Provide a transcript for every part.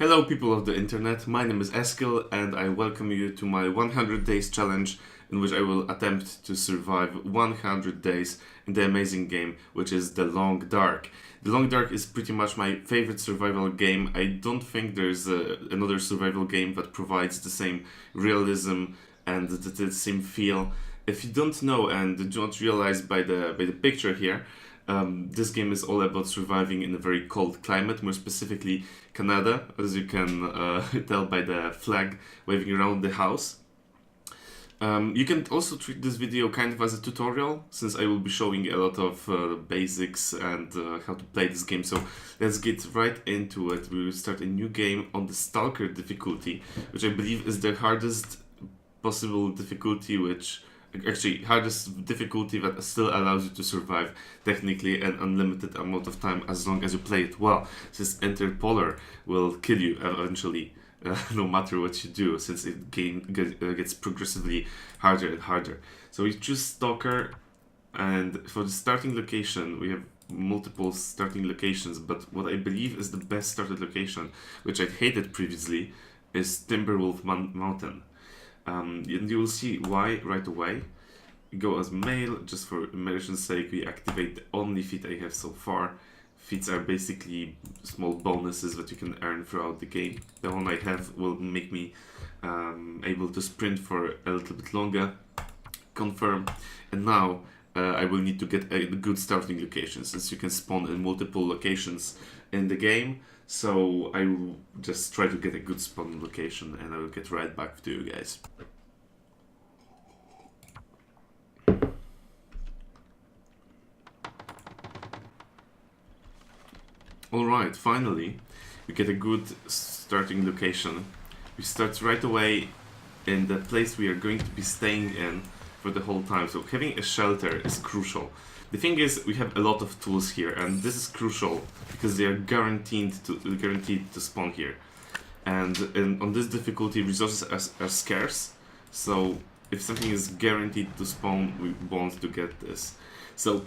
Hello people of the internet, my name is Eskil and I welcome you to my 100 days challenge in which I will attempt to survive 100 days in the amazing game which is The Long Dark. The Long Dark is pretty much my favorite survival game. I don't think there's another survival game that provides the same realism and the same feel. If you don't know and do not realize by the picture here, this game is all about surviving in a very cold climate, more specifically Canada, as you can tell by the flag waving around the house. You can also treat this video kind of as a tutorial, since I will be showing a lot of basics and how to play this game. So let's get right into it. We will start a new game on the Stalker difficulty, which I believe is the hardest possible difficulty, hardest difficulty that still allows you to survive technically an unlimited amount of time as long as you play it well. Since Interpolar will kill you eventually, no matter what you do, since it gets progressively harder and harder. So we choose Stalker, and for the starting location we have multiple starting locations, but what I believe is the best started location, which I hated previously, is Timberwolf Mountain. And you will see why right away. We go as male, just for immersion's sake. We activate the only feat I have so far. Feats are basically small bonuses that you can earn throughout the game. The one I have will make me able to sprint for a little bit longer. Confirm. And now I will need to get a good starting location, since you can spawn in multiple locations in the game. So I will just try to get a good spawn location and I will get right back to you guys. Alright, finally we get a good starting location. We start right away in the place we are going to be staying in for the whole time. So having a shelter is crucial. The thing is, we have a lot of tools here, and this is crucial because they are guaranteed to spawn here. And on this difficulty, resources are scarce. So if something is guaranteed to spawn, we want to get this. So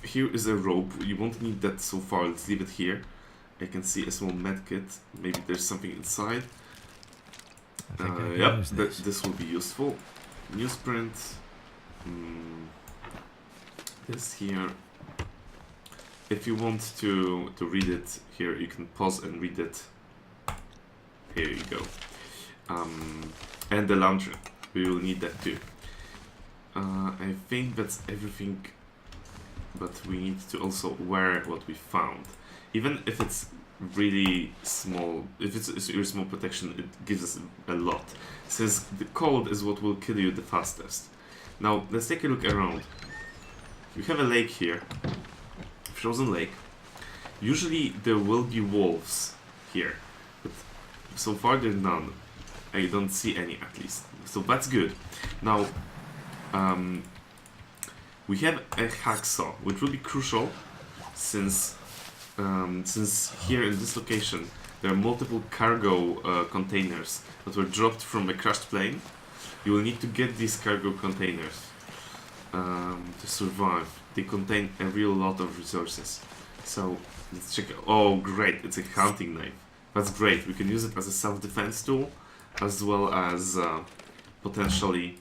here is a rope. You won't need that so far. Let's leave it here. I can see a small medkit. Maybe there's something inside. Yep, this will be useful. Newsprint. This here. If you want to read it here, you can pause and read it. Here you go. And the lantern. We will need that too. I think that's everything, but we need to also wear what we found. Even if it's really small, if it's a very small protection, it gives us a lot, since the cold is what will kill you the fastest. Now let's take a look around. We have a lake here, frozen lake. Usually there will be wolves here, but so far there are none. I don't see any, at least, so that's good. Now we have a hacksaw, which will be crucial since here in this location there are multiple cargo containers that were dropped from a crashed plane. You will need to get these cargo containers to survive. They contain a real lot of resources. So let's check. Oh great, it's a hunting knife. That's great. We can use it as a self-defense tool, as well as potentially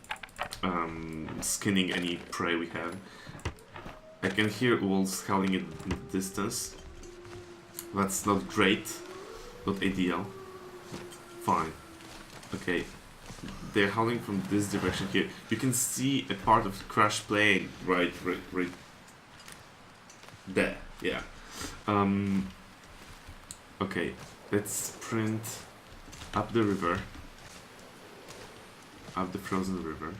skinning any prey we have. I can hear wolves howling in the distance. That's not great, not ideal. Fine. Okay, they're howling from this direction here. You can see a part of the crash plane right there. Yeah. Okay, let's sprint up the river, up the frozen river.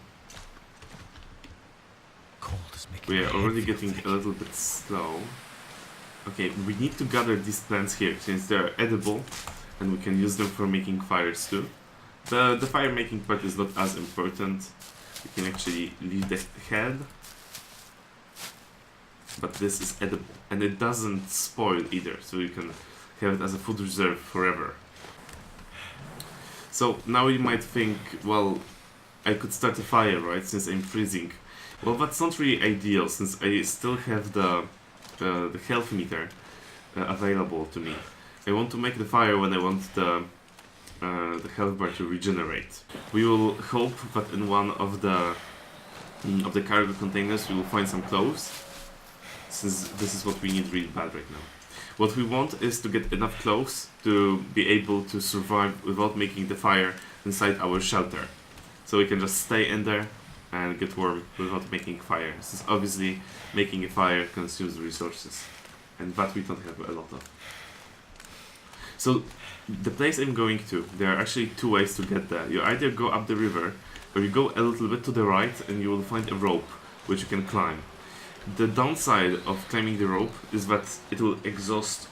We are already getting a little bit slow. Okay, we need to gather these plants here, since they are edible, and we can use them for making fires too. The fire making part is not as important. You can actually leave the head, but this is edible, and it doesn't spoil either, so you can have it as a food reserve forever. So now you might think, well, I could start a fire, right, since I'm freezing. Well, that's not really ideal, since I still have the health meter available to me. I want to make the fire when I want the health bar to regenerate. We will hope that in one of the cargo containers we will find some clothes, since this is what we need really bad right now. What we want is to get enough clothes to be able to survive without making the fire inside our shelter. So we can just stay in there and get warm without making fire. Since obviously making a fire consumes resources, and that we don't have a lot of. So the place I'm going to, there are actually two ways to get there. You either go up the river, or you go a little bit to the right and you will find a rope which you can climb. The downside of climbing the rope is that it will exhaust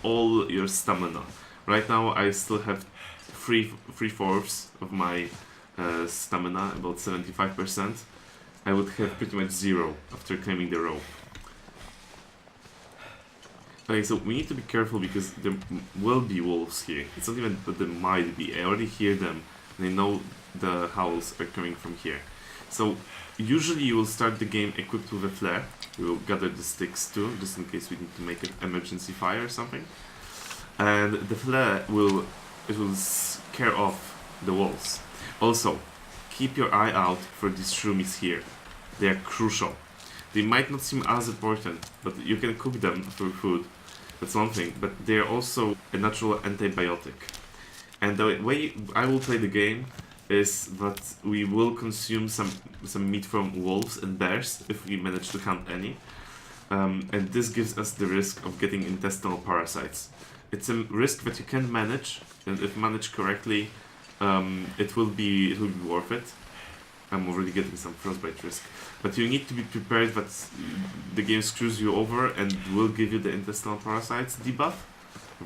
all your stamina. Right now I still have three-fourths of my stamina, about 75%. I would have pretty much zero after climbing the rope. Okay, so we need to be careful because there will be wolves here. It's not even that there might be. I already hear them, and I know the howls are coming from here. So usually you will start the game equipped with a flare. We will gather the sticks too, just in case we need to make an emergency fire or something. And the flare will scare off the wolves. Also, keep your eye out for these shroomies here. They are crucial. They might not seem as important, but you can cook them for food. That's one thing, but they're also a natural antibiotic. And the way I will play the game is that we will consume some meat from wolves and bears if we manage to hunt any. And this gives us the risk of getting intestinal parasites. It's a risk that you can manage, and if managed correctly, it will be worth it. I'm already getting some frostbite risk. But you need to be prepared that the game screws you over and will give you the intestinal parasites debuff,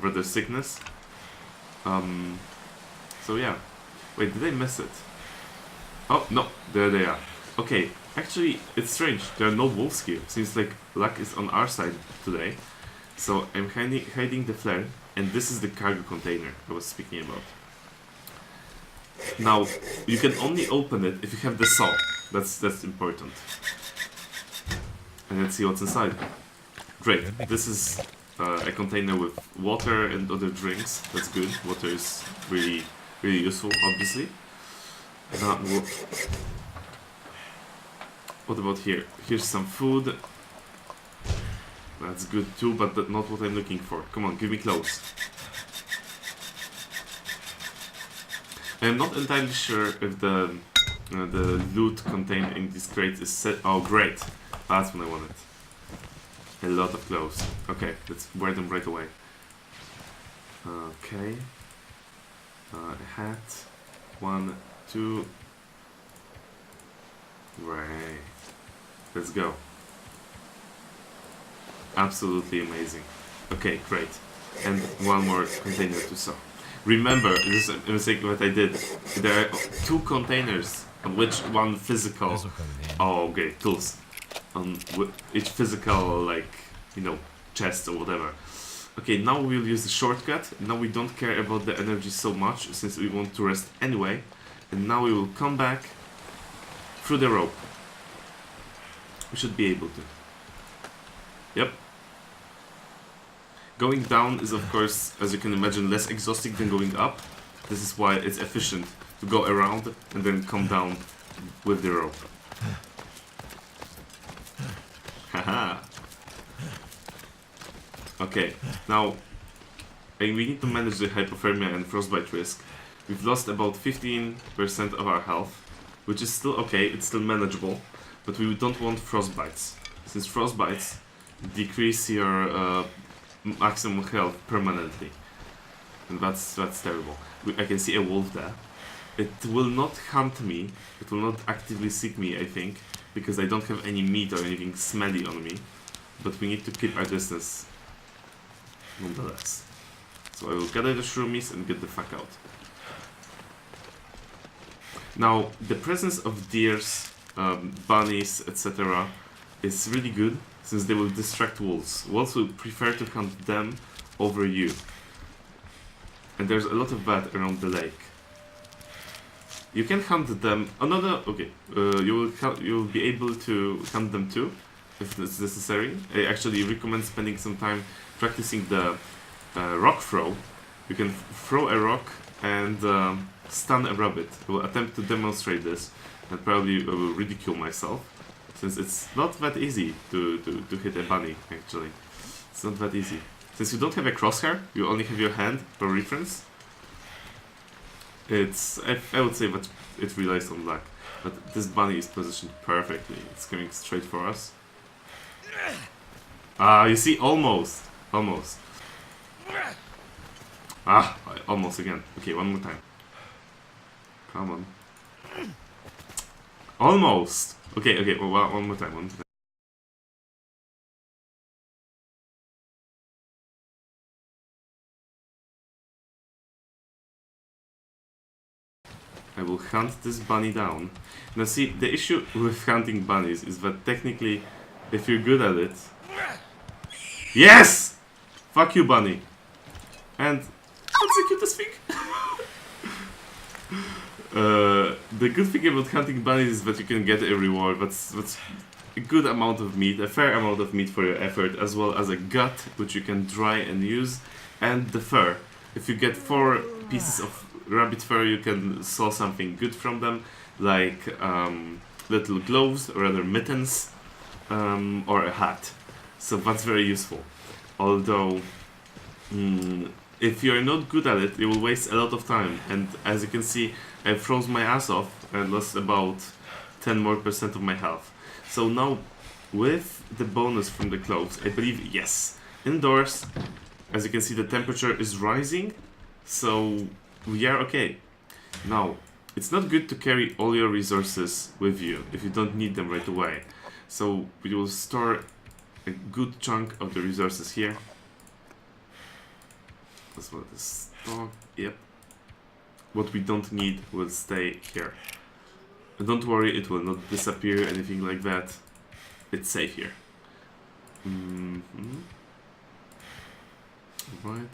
or the sickness. So yeah. Wait, did I miss it? Oh, no, there they are. Okay, actually, it's strange. There are no wolves here. Seems like luck is on our side today. So I'm hiding the flare, and this is the cargo container I was speaking about. Now, you can only open it if you have the saw. That's important. And let's see what's inside. Great. This is a container with water and other drinks. That's good. Water is really useful, obviously. What about here? Here's some food. That's good too, but that's not what I'm looking for. Come on, give me clothes. I'm not entirely sure if the loot contained in this crate is set. Oh, great! That's what I wanted. A lot of clothes. Okay, let's wear them right away. Okay. A hat. 1, 2. Right. Let's go. Absolutely amazing. Okay, great. And one more container to sew. Remember, this is a mistake that I did. There are 2 containers, on which one physical. Oh, okay, tools. On each physical, like, you know, chest or whatever. Okay, now we'll use the shortcut. Now we don't care about the energy so much, since we want to rest anyway. And now we will come back through the rope. We should be able to. Yep. Going down is, of course, as you can imagine, less exhausting than going up. This is why it's efficient to go around and then come down with the rope. Haha. Okay, now we need to manage the hypothermia and frostbite risk. We've lost about 15% of our health, which is still okay, it's still manageable, but we don't want frostbites, since frostbites decrease your maximum health permanently, and that's terrible. I can see a wolf there. It will not hunt me, it will not actively seek me, I think, because I don't have any meat or anything smelly on me, but we need to keep our distance nonetheless. So I will gather the shroomies and get the fuck out. Now, the presence of deers, bunnies, etc. is really good, since they will distract wolves. Wolves will prefer to hunt them over you. And there's a lot of that around the lake. You can hunt them. Another okay. You will be able to hunt them too, if it's necessary. I actually recommend spending some time practicing the rock throw. You can throw a rock and stun a rabbit. I will attempt to demonstrate this, and probably I will ridicule myself, since it's not that easy to hit a bunny, actually. It's not that easy. Since you don't have a crosshair, you only have your hand for reference. I would say that it relies on luck, but this bunny is positioned perfectly. It's coming straight for us. You see, almost. Almost. Almost again. Okay, one more time. Come on. Almost! Okay, well, one more time. I will hunt this bunny down. Now see, the issue with hunting bunnies is that technically, if you're good at it... Yes! Fuck you, bunny! And... execute this thing! The good thing about hunting bunnies is that you can get a reward. That's a good amount of meat, a fair amount of meat for your effort, as well as a gut, which you can dry and use, and the fur. If you get 4 pieces of rabbit fur, you can sew something good from them, like little gloves, or rather mittens, or a hat. So that's very useful. Although, if you're not good at it, you will waste a lot of time. And as you can see, I froze my ass off and lost about 10% more of my health. So now, with the bonus from the clothes, I believe, yes, indoors, as you can see, the temperature is rising, so we are okay. Now, it's not good to carry all your resources with you if you don't need them right away. So we will store a good chunk of the resources here. As well as stock, yep. What we don't need will stay here. And don't worry, it will not disappear, anything like that. It's safe here. Right.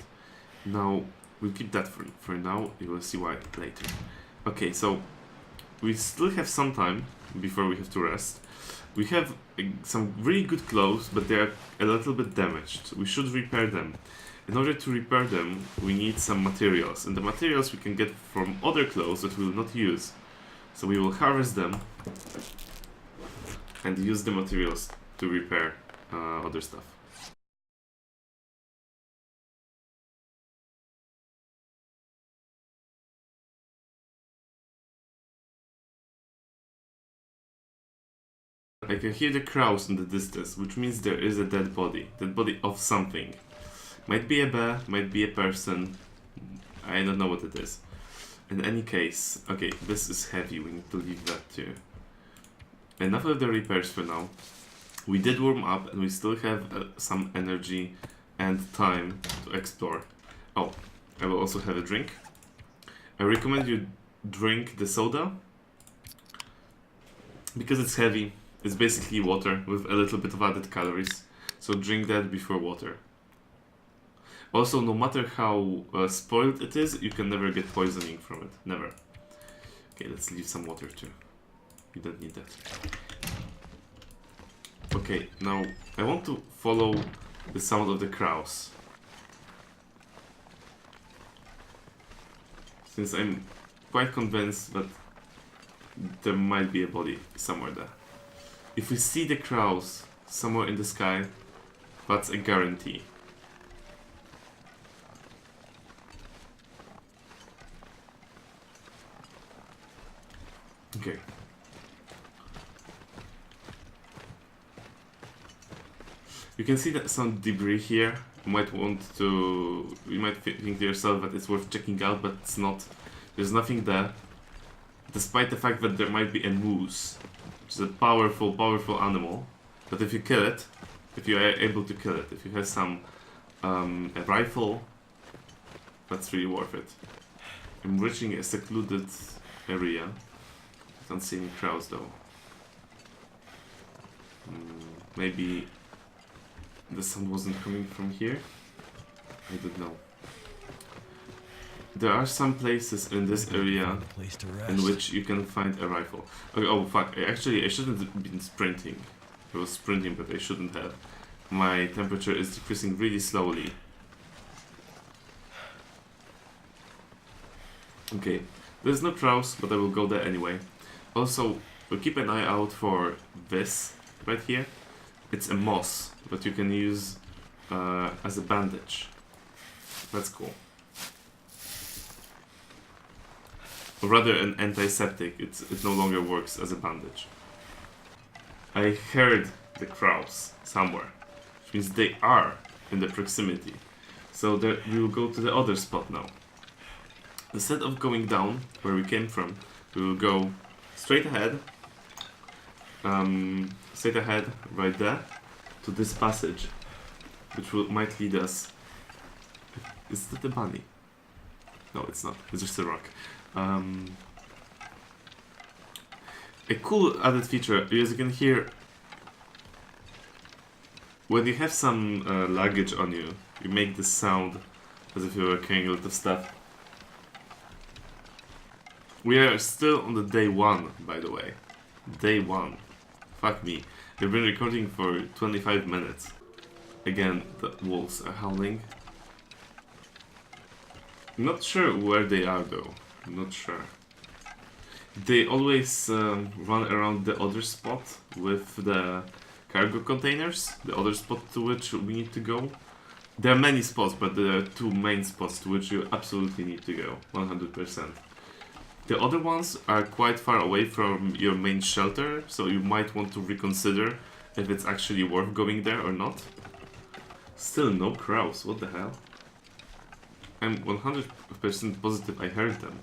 Now, we'll keep that for now. You will see why later. Okay, so we still have some time before we have to rest. We have some really good clothes, but they are a little bit damaged. We should repair them. In order to repair them, we need some materials, and the materials we can get from other clothes that we will not use. So we will harvest them and use the materials to repair other stuff. I can hear the crows in the distance, which means there is a dead body of something. Might be a bear, might be a person, I don't know what it is. In any case, okay, this is heavy, we need to leave that too. Enough of the repairs for now. We did warm up and we still have some energy and time to explore. Oh, I will also have a drink. I recommend you drink the soda, because it's heavy. It's basically water with a little bit of added calories, so drink that before water. Also, no matter how spoiled it is, you can never get poisoning from it. Never. Okay, let's leave some water too. You don't need that. Okay, now I want to follow the sound of the crows. Since I'm quite convinced that there might be a body somewhere there. If we see the crows somewhere in the sky, that's a guarantee. Okay. You can see that some debris here. You might think to yourself that it's worth checking out, but it's not. There's nothing there. Despite the fact that there might be a moose, which is a powerful animal. But if you kill it, if you are able to kill it, if you have some a rifle, that's really worth it. I'm reaching a secluded area. I don't see any crows though. Maybe the sound wasn't coming from here? I don't know. There are some places in this area in which you can find a rifle. Okay, oh fuck, actually I shouldn't have been sprinting. I was sprinting, but I shouldn't have. My temperature is decreasing really slowly. Okay, there's no crows, but I will go there anyway. Also, we'll keep an eye out for this right here. It's a moss, but you can use as a bandage. That's cool. Or rather, an antiseptic. It no longer works as a bandage. I heard the crows somewhere, which means they are in the proximity. So there, we will go to the other spot now. Instead of going down where we came from, we will go straight ahead. Straight ahead, right there, to this passage, which might lead us. Is that a bunny? No, it's not. It's just a rock. A cool added feature, as you can hear, when you have some luggage on you, you make this sound as if you were carrying a lot of stuff. We are still on the day 1, by the way. Day 1. Fuck me. We've been recording for 25 minutes. Again, the wolves are howling. I'm not sure where they are though. I'm not sure. They always run around the other spot with the cargo containers. The other spot to which we need to go. There are many spots, but there are 2 main spots to which you absolutely need to go. 100%. The other ones are quite far away from your main shelter, so you might want to reconsider if it's actually worth going there or not. Still no crows, what the hell? I'm 100% positive I heard them.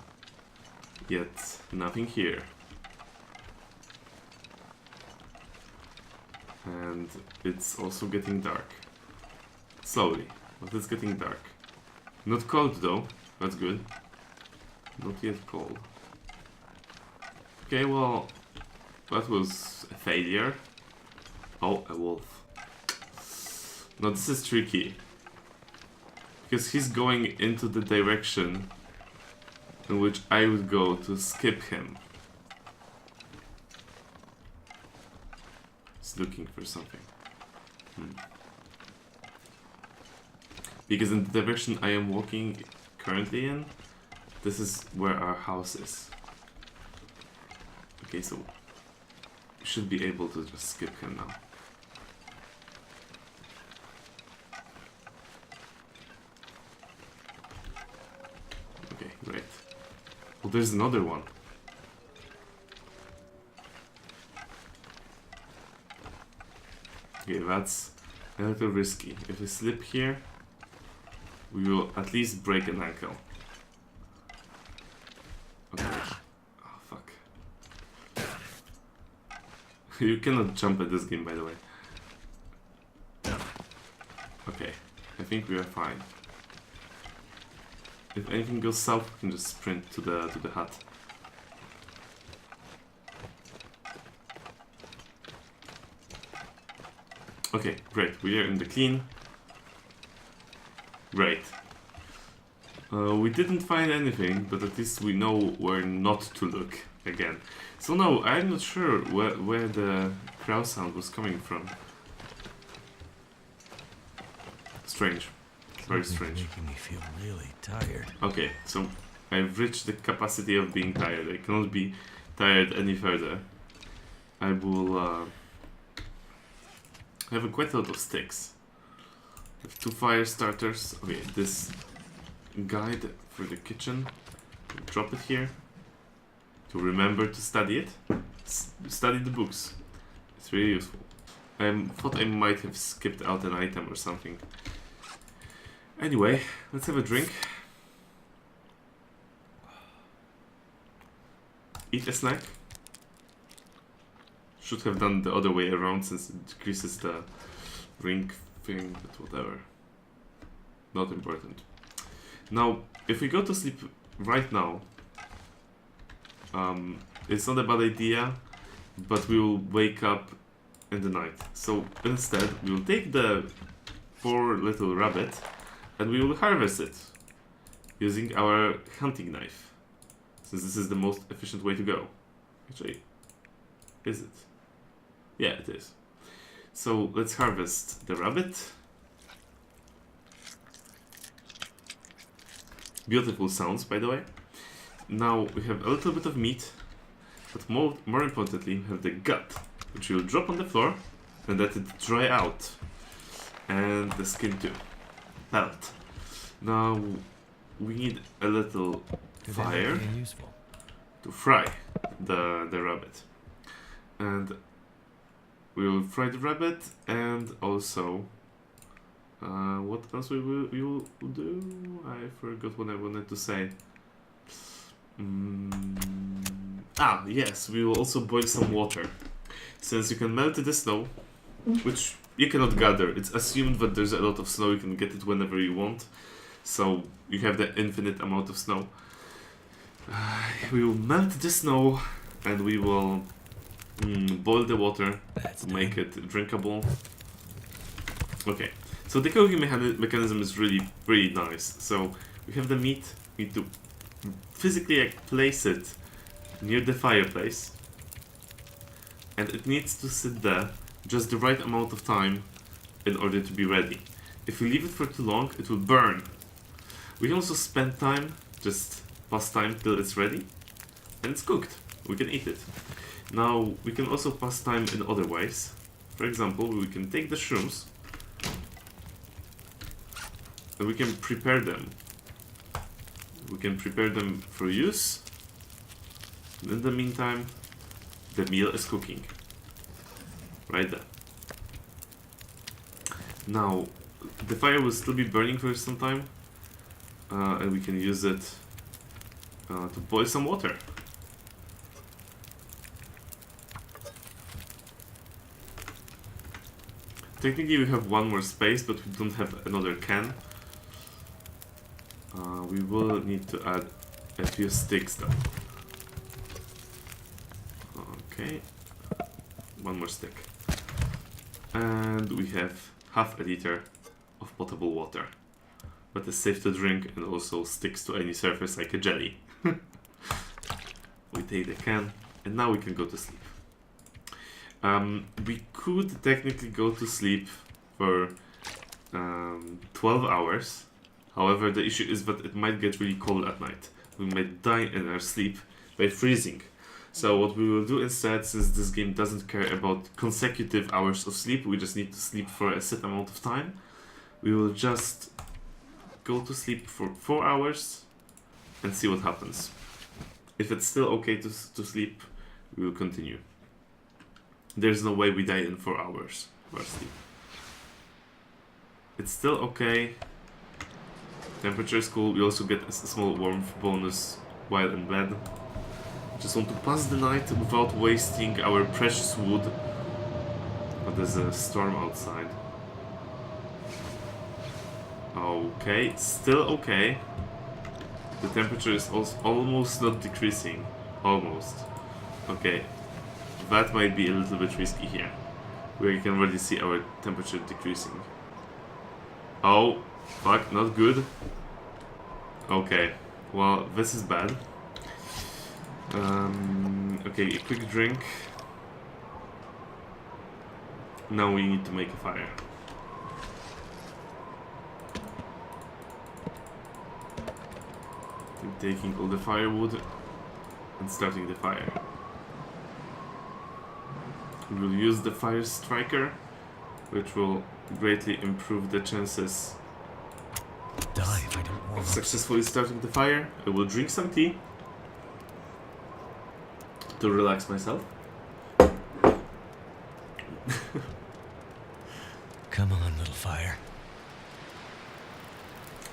Yet, nothing here. And it's also getting dark. Slowly, but it's getting dark. Not cold though, that's good. Not yet cold. Okay, well, that was a failure. Oh, a wolf. Now this is tricky. Because he's going into the direction in which I would go to skip him. He's looking for something. Because in the direction I am walking currently in, this is where our house is. Okay, so we should be able to just skip him now. Okay, great. Well, there's another one. Okay, that's a little risky. If we slip here, we will at least break an ankle. Okay. Oh, fuck. You cannot jump at this game, by the way. Okay, I think we are fine. If anything goes south, we can just sprint to the hut. Okay, great. We are in the clean. Great. We didn't find anything, but at least we know where not to look again. So no, I'm not sure where the crow sound was coming from. Strange. Very strange. Making me feel really tired. Okay, so I've reached the capacity of being tired. I cannot be tired any further. I will have quite a lot of sticks. I have 2 fire starters. Okay, this guide for the kitchen. Drop it here. To remember to study it. Study the books. It's really useful. I thought I might have skipped out an item or something. Anyway, let's have a drink. Eat a snack. Should have done the other way around since it decreases the ring thing, but whatever. Not important. Now, if we go to sleep right now, it's not a bad idea, but we will wake up in the night. So instead, we will take the poor little rabbit and we will harvest it using our hunting knife, since this is the most efficient way to go. Actually, is it? Yeah, it is. So let's harvest the rabbit. Beautiful sounds, by the way. now we have a little bit of meat, but more importantly, we have the gut, which you'll drop on the floor and let it dry out. And the skin too. Pelt. Now we need a little fire to fry the rabbit. And we will fry the rabbit, and also what else we will do? I forgot what I wanted to say. Yes, we will also boil some water. Since you can melt the snow, which you cannot gather, it's assumed that there's a lot of snow, you can get it whenever you want. So you have the infinite amount of snow. We will melt the snow and we will boil the water to make it drinkable. Okay, so the cooking mechanism is really nice. So we have the meat, we need to physically place it near the fireplace, and it needs to sit there just the right amount of time in order to be ready. If we leave it for too long, it will burn. We can also spend time, just pass time till it's ready, and it's cooked. We can eat it. Now, we can also pass time in other ways. For example, we can take the shrooms, and we can prepare them. We can prepare them for use. And in the meantime, the meal is cooking. Right there. Now, the fire will still be burning for some time. And we can use it to boil some water. Technically we have one more space, but we don't have another can. We will need to add a few sticks though. Okay, one more stick. And we have half a liter of potable water. But it's safe to drink and also sticks to any surface like a jelly. We take the can and now we can go to sleep. We could technically go to sleep for 12 hours. However, the issue is that it might get really cold at night. We might die in our sleep by freezing. So what we will do instead, since this game doesn't care about consecutive hours of sleep, we just need to sleep for a set amount of time. We will just go to sleep for 4 hours and see what happens. If it's still okay to sleep, we will continue. There's no way we die in 4 hours of our sleep. It's still okay. Temperature is cool. We also get a small warmth bonus while in bed. Just want to pass the night without wasting our precious wood. But there's a storm outside. Okay, still okay. The temperature is also almost not decreasing. Almost. Okay. That might be a little bit risky here. Where you can already see our temperature decreasing. Oh, fuck, not good. Okay, well, this is bad. Okay, a quick drink. Now we need to make a fire. I'm taking all the firewood and starting the fire. We will use the fire striker, which will greatly improve the chances of successfully starting the fire. I will drink some tea to relax myself. Come on, little fire.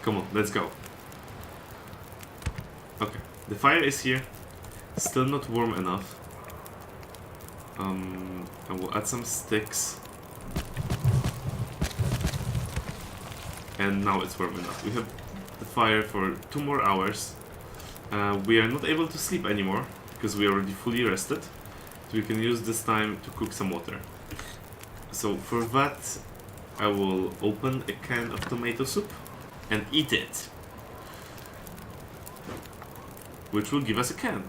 Come on, let's go. Okay, the fire is here. Still not warm enough. I will add some sticks. And now it's warm enough. We have the fire for 2 more hours. We are not able to sleep anymore because we are already fully rested. So we can use this time to cook some water. So for that, I will open a can of tomato soup and eat it. Which will give us a can.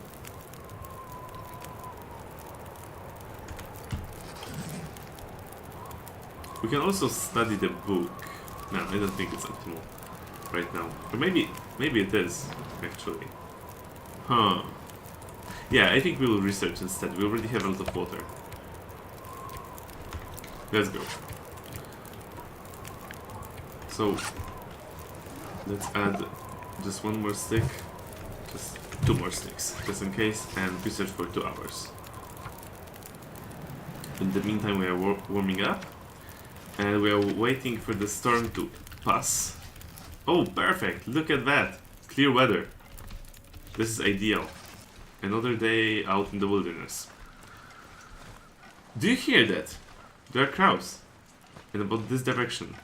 We can also study the book. No, I don't think it's optimal right now. Or maybe it is, actually. Huh. Yeah, I think we will research instead. We already have a lot of water. Let's go. So, let's add just one more stick. Just 2 more sticks, just in case, and research for 2 hours. In the meantime, we are warming up, and we are waiting for the storm to pass. Oh, perfect! Look at that! Clear weather. This is ideal. Another day out in the wilderness. Do you hear that? There are crows. In about this direction.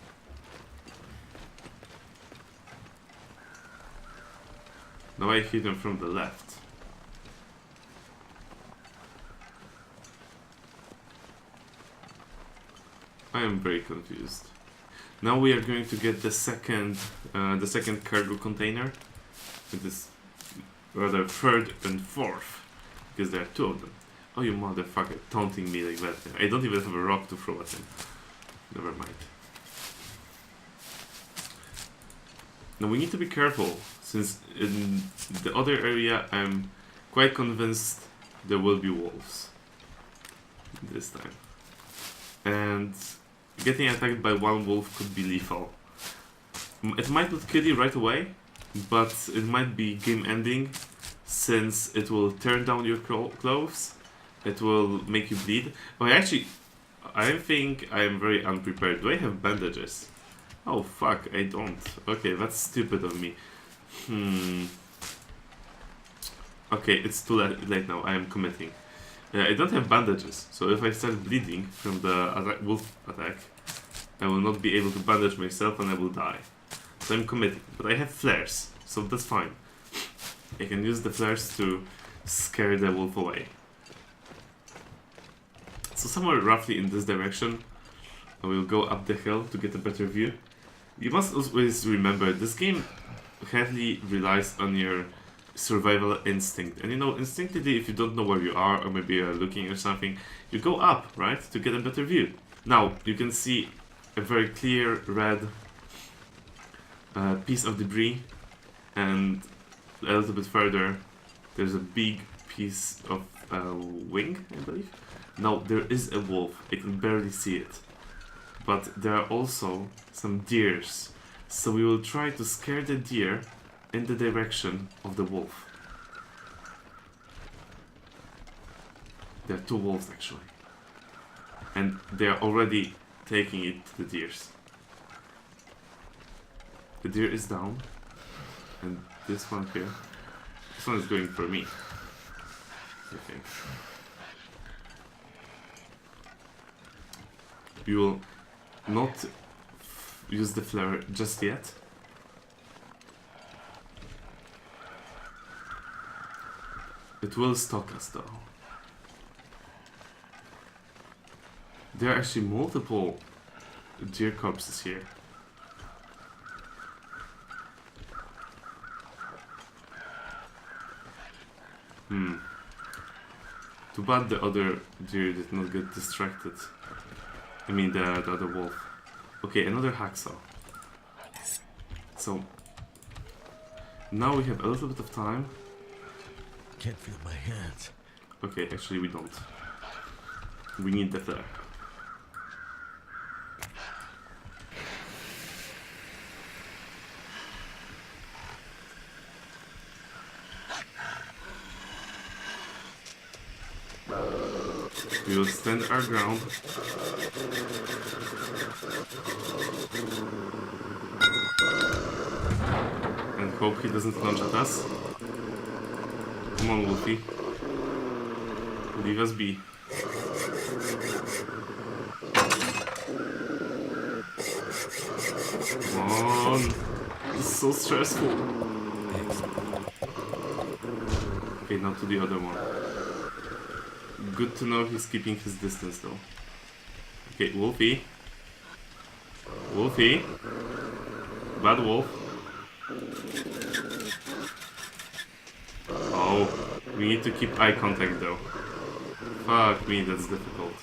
Now I hear them from the left. I am very confused. Now we are going to get the second cargo container. It is rather third and fourth, because there are 2 of them. Oh, you motherfucker, taunting me like that. I don't even have a rock to throw at him. Never mind. Now we need to be careful, since in the other area I'm quite convinced there will be wolves this time. And getting attacked by one wolf could be lethal. It might not kill you right away, but it might be game ending, since it will tear down your clothes, it will make you bleed. Oh, actually, I think I am very unprepared. Do I have bandages? Oh fuck, I don't. Okay, that's stupid of me. Okay, it's too late now, I am committing. I don't have bandages, so if I start bleeding from the wolf attack, I will not be able to bandage myself and I will die. So I'm committing, but I have flares, so that's fine. I can use the flares to scare the wolf away. So somewhere roughly in this direction, I will go up the hill to get a better view. You must always remember, this game heavily relies on your survival instinct. And you know, instinctively, if you don't know where you are, or maybe you're looking or something, you go up, right, to get a better view. Now, you can see a very clear red piece of debris, and a little bit further, there's a big piece of wing, I believe. Now, there is a wolf. I can barely see it. But there are also some deers. So we will try to scare the deer in the direction of the wolf. There are 2 wolves actually. And they are already taking it to the deers. The deer is down. And this one here. This one is going for me, I think. We will not use the flare just yet. It will stalk us though. There are actually multiple deer corpses here. Too bad the other deer did not get distracted. I mean the other wolf. Okay, another hacksaw. So now we have a little bit of time. Can't feel my hands. Okay, actually we don't. We need the flare. We will stand our ground. And hope he doesn't lunge at us. Come on, Wolfie. Leave us be. Come on. This is so stressful. Okay, now to the other one. Good to know he's keeping his distance though. Okay, Wolfie. Wolfie. Bad wolf. Oh, we need to keep eye contact though. Fuck me, that's difficult.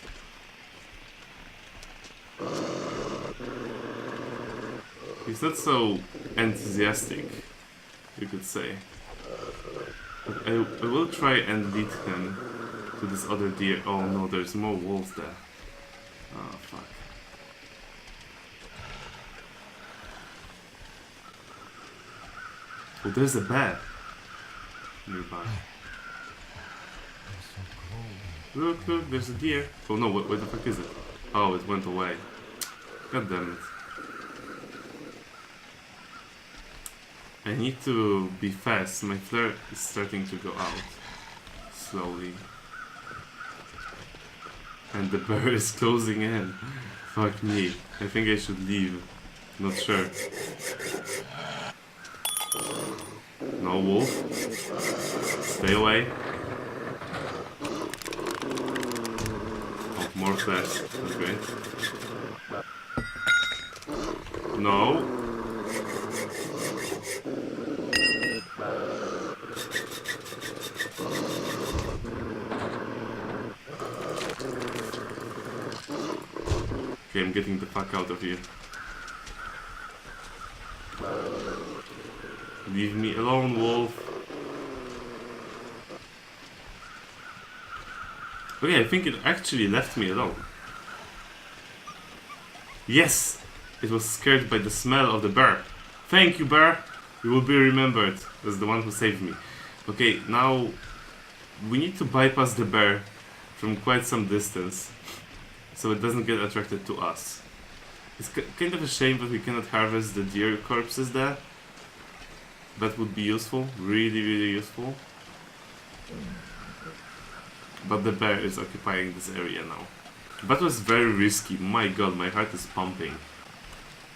He's not so enthusiastic, you could say. But I will try and lead him to this other deer. Oh no, there's more wolves there. Oh fuck. Oh, there's a bear nearby. I'm so cold. Look, look, there's a deer. Oh no, where the fuck is it? Oh, it went away. God damn it. I need to be fast. My flare is starting to go out. Slowly. And the bear is closing in. Fuck me. I think I should leave. Not sure. No wolf. Stay away. Oh, more flash. That's great. No. Okay, I'm getting the fuck out of here. Leave me alone, wolf. Okay, I think it actually left me alone. Yes! It was scared by the smell of the bear. Thank you, bear! You will be remembered as the one who saved me. Okay, now we need to bypass the bear from quite some distance so it doesn't get attracted to us. It's kind of a shame that we cannot harvest the deer corpses there. That would be useful, really, really useful. But the bear is occupying this area now. That was very risky. My god, my heart is pumping.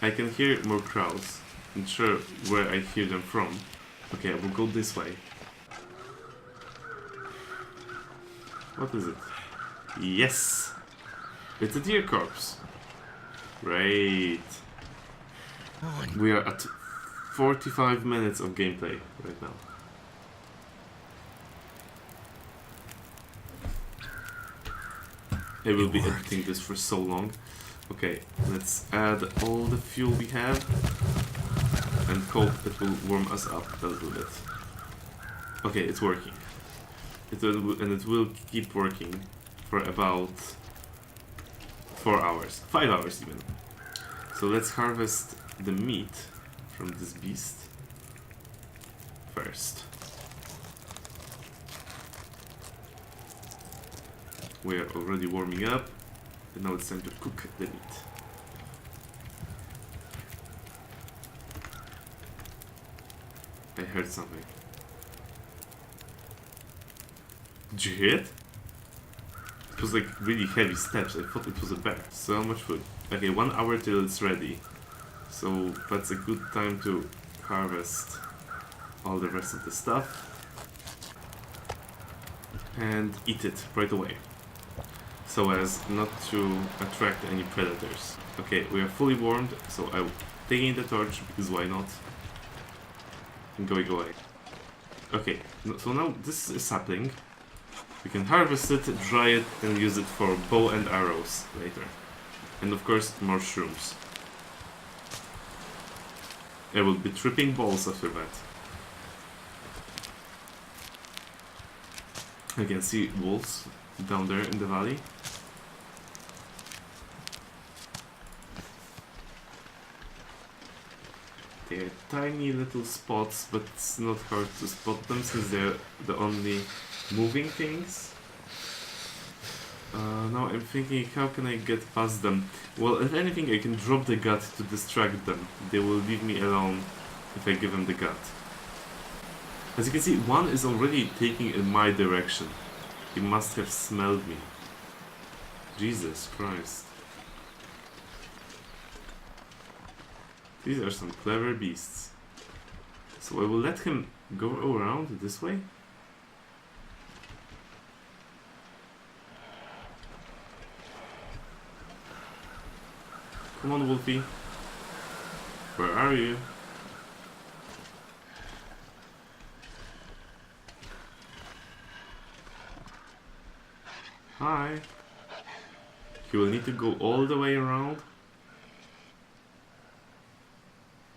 I can hear more crows. I'm not sure where I hear them from. Okay, I will go this way. What is it? Yes! It's a deer corpse. Great. We are at 45 minutes of gameplay right now. I will be editing this for so long. Okay, let's add all the fuel we have and hope it will warm us up a little bit. Okay, it's working. It will keep working for about 4 hours, 5 hours even. So let's harvest the meat from this beast first. We are already warming up, and now it's time to cook the meat. I heard something. Did you hear it? It was like really heavy steps. I thought it was a bear. So much food. Okay, 1 hour till it's ready. So that's a good time to harvest all the rest of the stuff and eat it right away, so as not to attract any predators. Okay, we are fully warmed, so I'm taking the torch because why not? And going away. Okay, so now this is a sapling. We can harvest it, dry it, and use it for bow and arrows later. And of course, more shrooms. I will be tripping balls after that. I can see wolves down there in the valley. They're tiny little spots, but it's not hard to spot them since they're the only moving things. Now I'm thinking, how can I get past them? Well, if anything, I can drop the gut to distract them. They will leave me alone if I give them the gut. As you can see, one is already taking in my direction. He must have smelled me. Jesus Christ. These are some clever beasts. So I will let him go around this way. Come on, Wolfie. Where are you? Hi. He will need to go all the way around.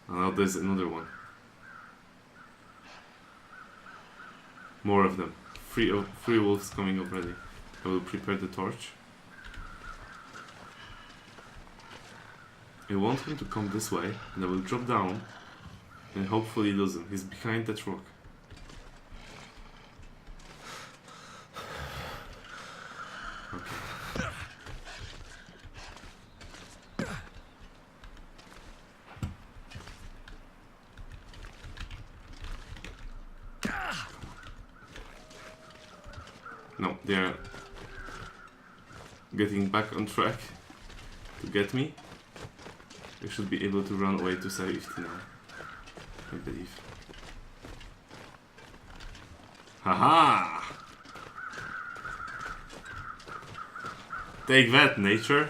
Oh, now there's another one. More of them. Three wolves coming already. I will prepare the torch. I want him to come this way, and I will drop down, and hopefully lose him. He's behind that rock. Okay. No, they're getting back on track to get me. I should be able to run away to safety now, I believe. Haha! Take that, nature!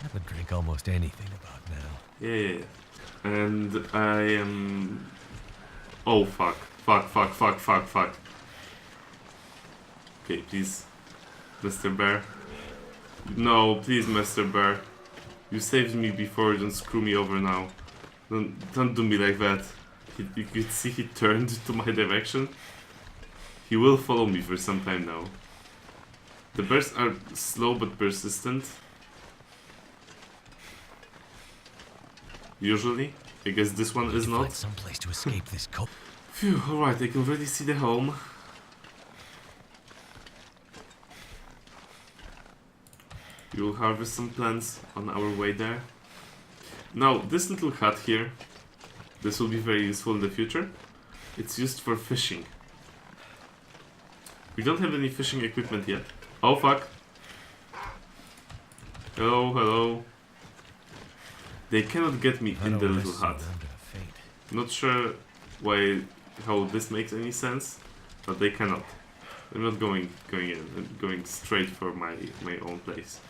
I would drink almost anything about now. Yeah. And I am... Oh, fuck. Fuck. Okay, please. Mr. Bear. No, please, Mr. Bear. You saved me before, don't screw me over now. Don't do me like that. You could see he turned to my direction. He will follow me for some time now. The bears are slow but persistent. Usually. I guess this one is not. Find some place to escape this cold. Phew, alright, I can already see the home. We will harvest some plants on our way there. Now, this little hut here, this will be very useful in the future. It's used for fishing. We don't have any fishing equipment yet. Oh fuck. Hello. They cannot get me in the little hut. Not sure how this makes any sense, but they cannot. I'm not going in. I'm going straight for my own place.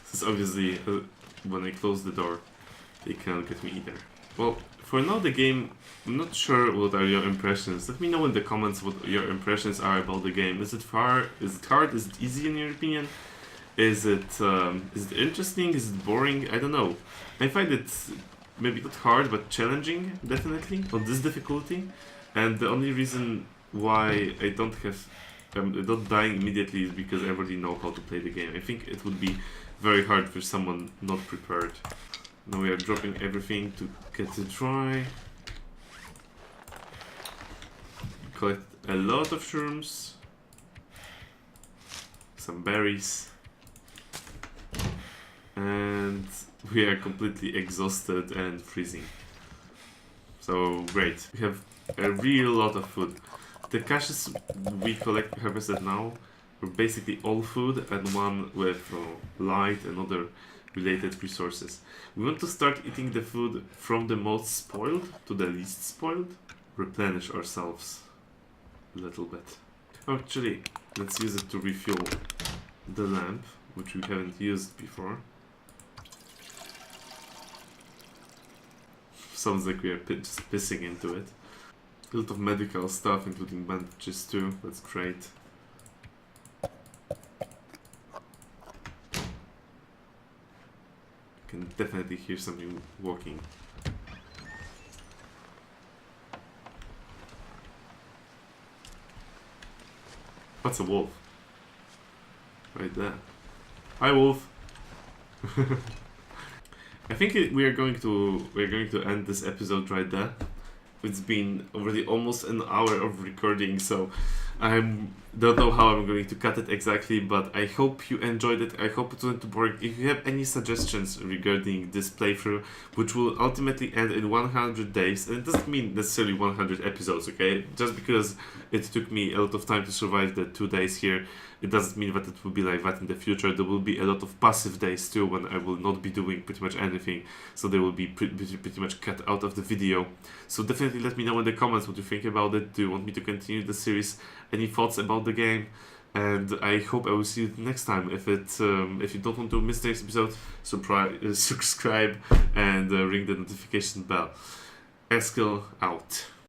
This is obviously when I close the door, they cannot get me either. Well, for now the game, I'm not sure what are your impressions. Let me know in the comments what your impressions are about the game. Is it hard? Is it easy in your opinion? Is it interesting? Is it boring? I don't know. I find it maybe not hard, but challenging, definitely, on this difficulty. And the only reason why I don't have, not dying immediately is because I already know how to play the game. I think it would be very hard for someone not prepared. Now we are dropping everything to get it dry. Collect a lot of shrooms. Some berries. And we are completely exhausted and freezing. So great. We have a real lot of food. The caches we harvested now were basically all food and one with light and other related resources. We want to start eating the food from the most spoiled to the least spoiled. Replenish ourselves a little bit. Actually, let's use it to refuel the lamp, which we haven't used before. Sounds like we are just pissing into it. A lot of medical stuff, including bandages too. That's great. I can definitely hear something walking. That's a wolf. Right there. Hi, wolf. I think we are going to end this episode right there. It's been already almost an hour of recording, so I don't know how I'm going to cut it exactly, but I hope you enjoyed it. I hope it went to work. If you have any suggestions regarding this playthrough, which will ultimately end in 100 days, and it doesn't mean necessarily 100 episodes, okay? Just because it took me a lot of time to survive the 2 days here, it doesn't mean that it will be like that in the future. There will be a lot of passive days too, when I will not be doing pretty much anything, so they will be pretty much cut out of the video. So definitely let me know in the comments what you think about it. Do you want me to continue the series? Any thoughts about the game? And I hope I will see you next time. If you don't want to miss the next episode, subscribe and ring the notification bell. Eskill out.